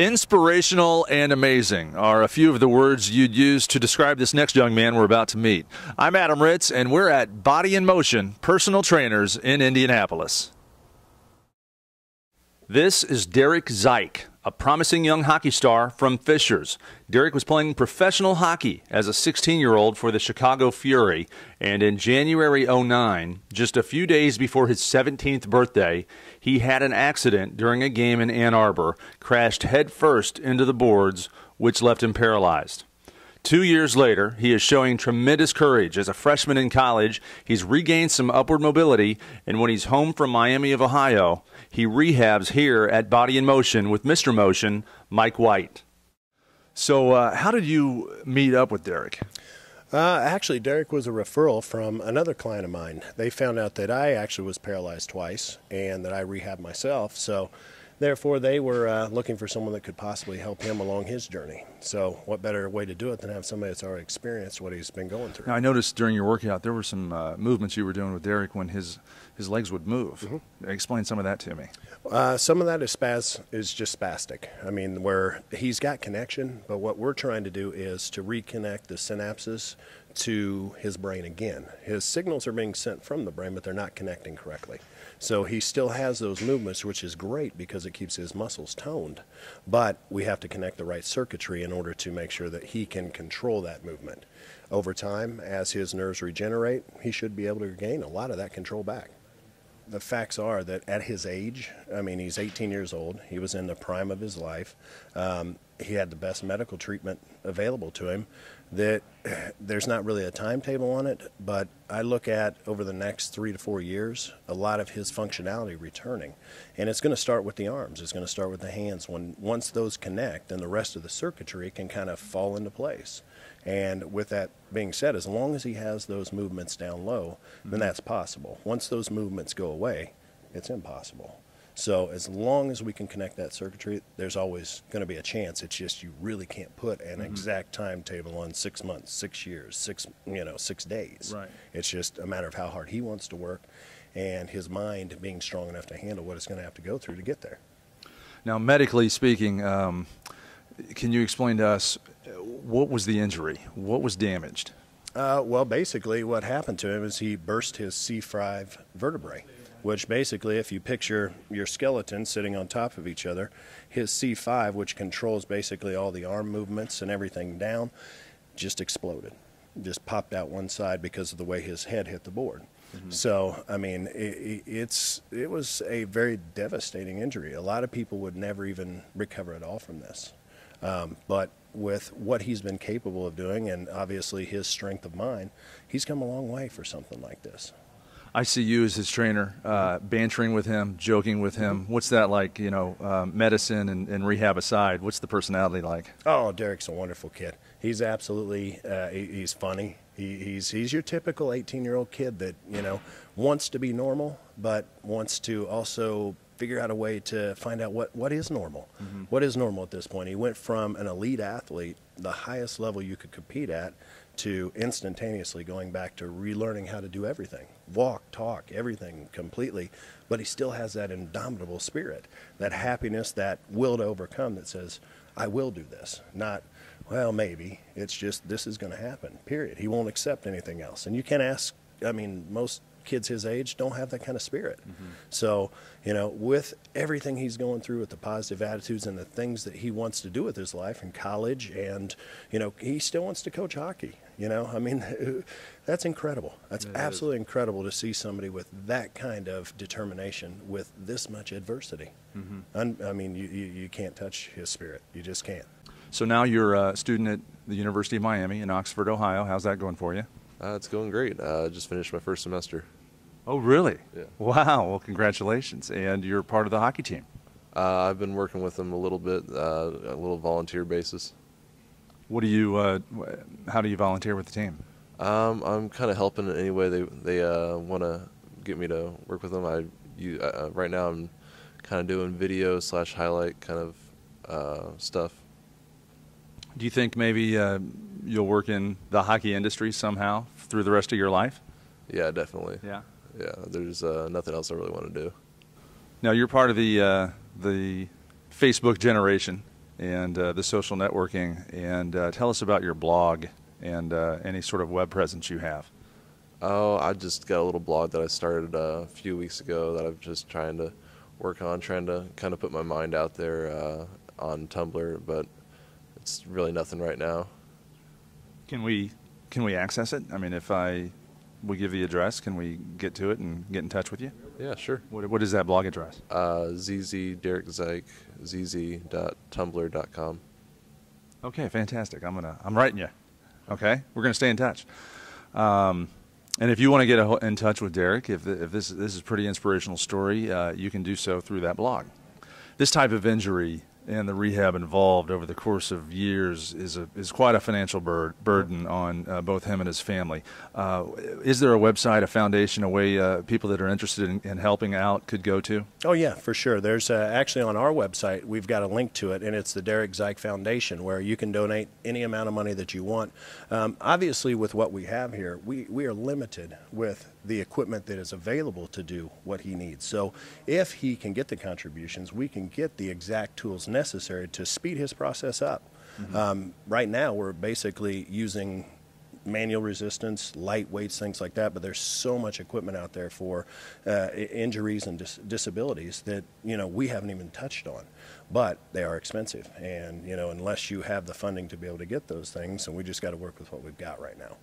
Inspirational and amazing are a few of the words you'd use to describe this next young man we're about to meet. I'm Adam Ritz, and we're at Body in Motion Personal Trainers in Indianapolis. This is Derek Zike, a promising young hockey star from Fishers. Derek was playing professional hockey as a 16-year-old for the Chicago Fury, and in January '09, just a few days before his 17th birthday, he had an accident during a game in Ann Arbor, crashed headfirst into the boards, which left him paralyzed. 2 years later, he is showing tremendous courage. As a freshman in college, he's regained some upward mobility, and when he's home from Miami of Ohio, he rehabs here at Body in Motion with Mr. Motion, Mike White. So how did you meet up with Derek? Actually, Derek was a referral from another client of mine. They found out that I actually was paralyzed twice and that I rehabbed myself. So therefore, they were looking for someone that could possibly help him along his journey. So what better way to do it than have somebody that's already experienced what he's been going through. Now, I noticed during your workout there were some movements you were doing with Derek when his legs would move. Mm-hmm. Explain some of that to me. Some of that is just spastic. I mean, where he's got connection, but what we're trying to do is to reconnect the synapses to his brain again. His signals are being sent from the brain, but they're not connecting correctly. So he still has those movements, which is great because it keeps his muscles toned. But we have to connect the right circuitry in order to make sure that he can control that movement. Over time, as his nerves regenerate, he should be able to regain a lot of that control back. The facts are that at his age, I mean, he's 18 years old. He was in the prime of his life. He had the best medical treatment available to him. That there's not really a timetable on it, but I look at over the next 3 to 4 years, a lot of his functionality returning. And it's going to start with the arms. It's going to start with the hands. Once those connect, then the rest of the circuitry can kind of fall into place. And with that being said, as long as he has those movements down low, then that's possible. Once those movements go away, it's impossible. So as long as we can connect that circuitry, there's always going to be a chance. It's just you really can't put an exact timetable on 6 months, 6 years, 6 days. Right. It's just a matter of how hard he wants to work and his mind being strong enough to handle what it's going to have to go through to get there. Now, medically speaking, can you explain to us what was the injury? What was damaged? Well, basically what happened to him is he burst his C5 vertebrae, which basically, if you picture your skeleton sitting on top of each other, his C5, which controls basically all the arm movements and everything down, just exploded. Just popped out one side because of the way his head hit the board. Mm-hmm. So, I mean, it was a very devastating injury. A lot of people would never even recover at all from this. But with what he's been capable of doing and obviously his strength of mind, he's come a long way for something like this. I see you as his trainer, bantering with him, joking with him. What's that like, medicine and rehab aside? What's the personality like? Oh, Derek's a wonderful kid. He's absolutely, he's funny. He's your typical 18-year-old kid that, wants to be normal, but wants to also figure out a way to find out what is normal. Mm-hmm. What is normal at this point? He went from an elite athlete, the highest level you could compete at, to instantaneously going back to relearning how to do everything. Walk, talk, everything completely. But he still has that indomitable spirit, that happiness, that will to overcome that says, I will do this. Not, well, maybe. It's just this is going to happen, period. He won't accept anything else. And you can't ask, most kids his age don't have that kind of spirit. Mm-hmm. So, with everything he's going through with the positive attitudes and the things that he wants to do with his life in college and, he still wants to coach hockey. That's incredible. That's absolutely incredible to see somebody with that kind of determination with this much adversity. Mm-hmm. You can't touch his spirit. You just can't. So now you're a student at the University of Miami in Oxford, Ohio. How's that going for you? It's going great. I just finished my first semester. Oh, really? Yeah. Wow. Well, congratulations. And you're part of the hockey team. I've been working with them a little bit, a little volunteer basis. What do you? How do you volunteer with the team? I'm kind of helping in any way they want to get me to work with them. Right now I'm kind of doing video / highlight kind of stuff. Do you think maybe you'll work in the hockey industry somehow through the rest of your life? Yeah, definitely. Yeah. Yeah. There's nothing else I really want to do. Now you're part of the Facebook generation, and the social networking, and tell us about your blog and any sort of web presence you have. Oh, I just got a little blog that I started a few weeks ago that I'm just trying to work on, trying to kind of put my mind out there on Tumblr, but it's really nothing right now. Can we access it? I mean, if we give the address, can we get to it and get in touch with you? Yeah, sure. What is that blog address? ZZ Derek Zike, zz.tumblr.com. Okay, fantastic. I'm writing you. Okay, we're gonna stay in touch. And if you want to get in touch with Derek, if this is a pretty inspirational story, you can do so through that blog. This type of injury and the rehab involved over the course of years is quite a financial burden on both him and his family. Is there a website, a foundation, a way people that are interested in helping out could go to? Oh, yeah, for sure. There's actually on our website, we've got a link to it, and it's the Derek Zike Foundation, where you can donate any amount of money that you want. Obviously, with what we have here, we are limited with the equipment that is available to do what he needs. So if he can get the contributions, we can get the exact tools necessary to speed his process up. Mm-hmm. Right now, we're basically using manual resistance, light weights, things like that, but there's so much equipment out there for injuries and disabilities that, we haven't even touched on, but they are expensive. And, unless you have the funding to be able to get those things, and we just got to work with what we've got right now.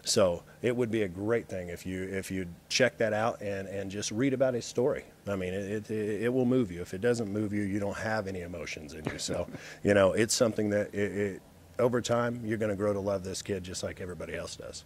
So it would be a great thing if you check that out and just read about his story. I mean, it will move you. If it doesn't move you, you don't have any emotions in you. So, it's something that over time, you're going to grow to love this kid just like everybody else does.